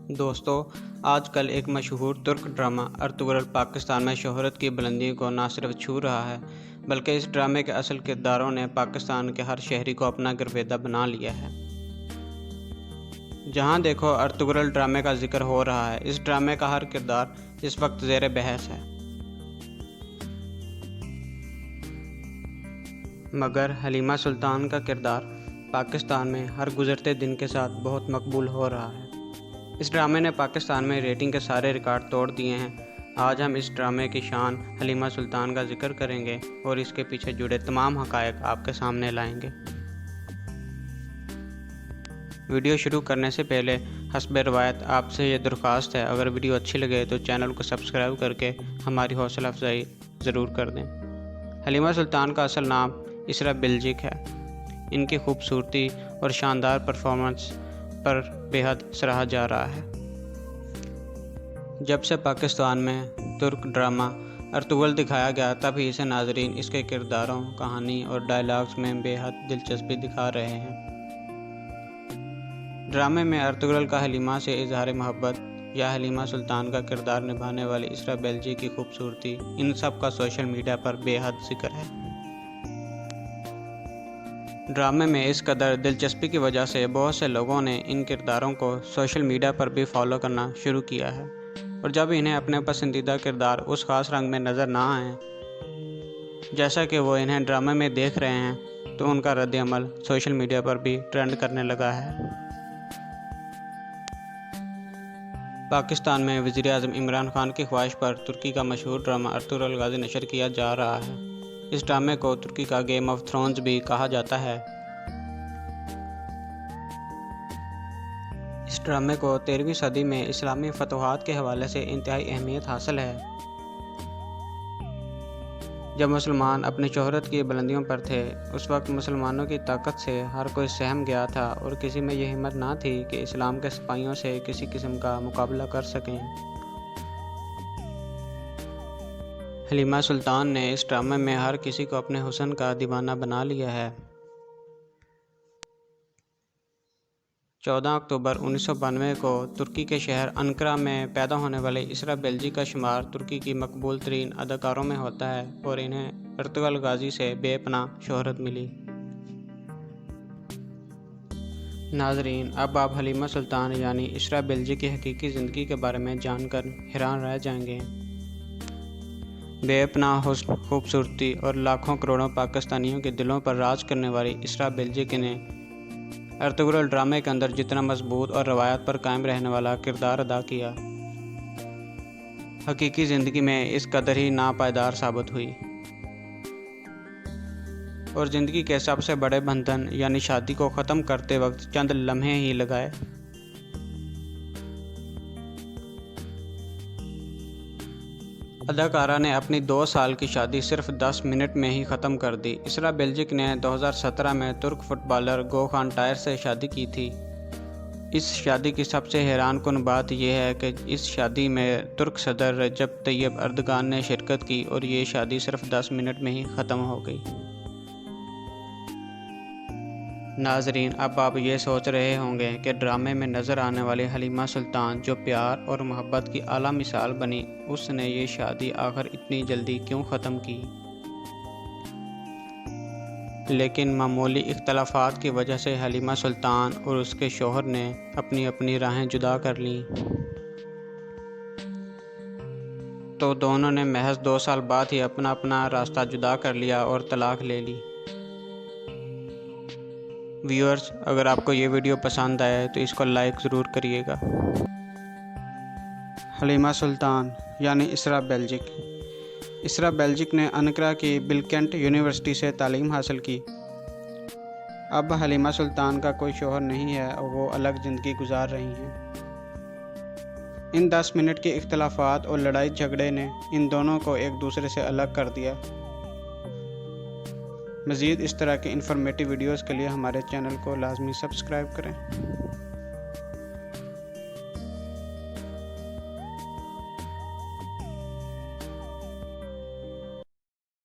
دوستو، آج کل ایک مشہور ترک ڈرامہ ارطغرل پاکستان میں شہرت کی بلندی کو نہ صرف چھو رہا ہے بلکہ اس ڈرامے کے اصل کرداروں نے پاکستان کے ہر شہری کو اپنا گرویدہ بنا لیا ہے۔ جہاں دیکھو ارطغرل ڈرامے کا ذکر ہو رہا ہے۔ اس ڈرامے کا ہر کردار اس وقت زیر بحث ہے، مگر حلیمہ سلطان کا کردار پاکستان میں ہر گزرتے دن کے ساتھ بہت مقبول ہو رہا ہے۔ اس ڈرامے نے پاکستان میں ریٹنگ کے سارے ریکارڈ توڑ دیے ہیں۔ آج ہم اس ڈرامے کی شان حلیمہ سلطان کا ذکر کریں گے اور اس کے پیچھے جڑے تمام حقائق آپ کے سامنے لائیں گے۔ ویڈیو شروع کرنے سے پہلے حسب روایت آپ سے یہ درخواست ہے، اگر ویڈیو اچھی لگے تو چینل کو سبسکرائب کر کے ہماری حوصلہ افزائی ضرور کر دیں۔ حلیمہ سلطان کا اصل نام اسرا بلجک ہے۔ ان کی خوبصورتی اور شاندار پرفارمنس پر بے حد سراہا جا رہا ہے۔ جب سے پاکستان میں ترک ڈرامہ ارطغرل دکھایا گیا تب ہی سے ناظرین اس کے کرداروں، کہانی اور ڈائیلاگز میں بے حد دلچسپی دکھا رہے ہیں۔ ڈرامے میں ارطغرل کا حلیمہ سے اظہار محبت یا حلیمہ سلطان کا کردار نبھانے والی اسرا بلجک کی خوبصورتی، ان سب کا سوشل میڈیا پر بے حد ذکر ہے۔ ڈرامے میں اس قدر دلچسپی کی وجہ سے بہت سے لوگوں نے ان کرداروں کو سوشل میڈیا پر بھی فالو کرنا شروع کیا ہے، اور جب انہیں اپنے پسندیدہ کردار اس خاص رنگ میں نظر نہ آئیں جیسا کہ وہ انہیں ڈرامے میں دیکھ رہے ہیں تو ان کا رد عمل سوشل میڈیا پر بھی ٹرینڈ کرنے لگا ہے۔ پاکستان میں وزیر اعظم عمران خان کی خواہش پر ترکی کا مشہور ڈرامہ ارطغرل غازی نشر کیا جا رہا ہے۔ اس ڈرامے کو ترکی کا گیم آف تھرونز بھی کہا جاتا ہے۔ اس ڈرامے کو 13ویں صدی میں اسلامی فتوحات کے حوالے سے انتہائی اہمیت حاصل ہے۔ جب مسلمان اپنی شہرت کی بلندیوں پر تھے، اس وقت مسلمانوں کی طاقت سے ہر کوئی سہم گیا تھا اور کسی میں یہ ہمت نہ تھی کہ اسلام کے سپاہیوں سے کسی قسم کا مقابلہ کر سکیں۔ حلیمہ سلطان نے اس ڈرامے میں ہر کسی کو اپنے حسن کا دیوانہ بنا لیا ہے۔ 14 اکتوبر 1992 کو ترکی کے شہر انقرہ میں پیدا ہونے والے اسرا بلجک کا شمار ترکی کی مقبول ترین اداکاروں میں ہوتا ہے اور انہیں ارطغرل غازی سے بے پناہ شہرت ملی۔ ناظرین، اب آپ حلیمہ سلطان یعنی اسرا بلجک کی حقیقی زندگی کے بارے میں جان کر حیران رہ جائیں گے۔ بے پناہ حسن، خوبصورتی اور لاکھوں کروڑوں پاکستانیوں کے دلوں پر راج کرنے والی اسرا بلجک نے ارطغرل ڈرامے کے اندر جتنا مضبوط اور روایات پر قائم رہنے والا کردار ادا کیا، حقیقی زندگی میں اس قدر ہی ناپائیدار ثابت ہوئی، اور زندگی کے سب سے بڑے بندھن یعنی شادی کو ختم کرتے وقت چند لمحے ہی لگائے۔ اداکارہ نے اپنی 2 سال کی شادی صرف 10 منٹ میں ہی ختم کر دی۔ اسرا بلجک نے 2017 میں ترک فٹ بالر گوخان ٹائر سے شادی کی تھی۔ اس شادی کی سب سے حیران کن بات یہ ہے کہ اس شادی میں ترک صدر رجب طیب اردگان نے شرکت کی اور یہ شادی صرف 10 منٹ میں ہی ختم ہو گئی۔ ناظرین، اب آپ یہ سوچ رہے ہوں گے کہ ڈرامے میں نظر آنے والی حلیمہ سلطان جو پیار اور محبت کی اعلیٰ مثال بنی، اس نے یہ شادی آخر اتنی جلدی کیوں ختم کی؟ لیکن معمولی اختلافات کی وجہ سے حلیمہ سلطان اور اس کے شوہر نے اپنی اپنی راہیں جدا کر لیں، تو دونوں نے محض 2 سال بعد ہی اپنا اپنا راستہ جدا کر لیا اور طلاق لے لی۔ ویورز، اگر آپ کو یہ ویڈیو پسند آئے تو اس کو لائک ضرور کریے گا۔ حلیمہ سلطان یعنی اسرا بلجک۔ اسرا بلجک نے انقرہ کی بلکنٹ یونیورسٹی سے تعلیم حاصل کی۔ اب حلیمہ سلطان کا کوئی شوہر نہیں ہے اور وہ الگ زندگی گزار رہی ہیں۔ ان 10 منٹ کے اختلافات اور لڑائی جھگڑے نے ان دونوں کو ایک دوسرے سے الگ کر دیا۔ مزید اس طرح کے انفارمیٹیو ویڈیوز کے لیے ہمارے چینل کو لازمی سبسکرائب کریں۔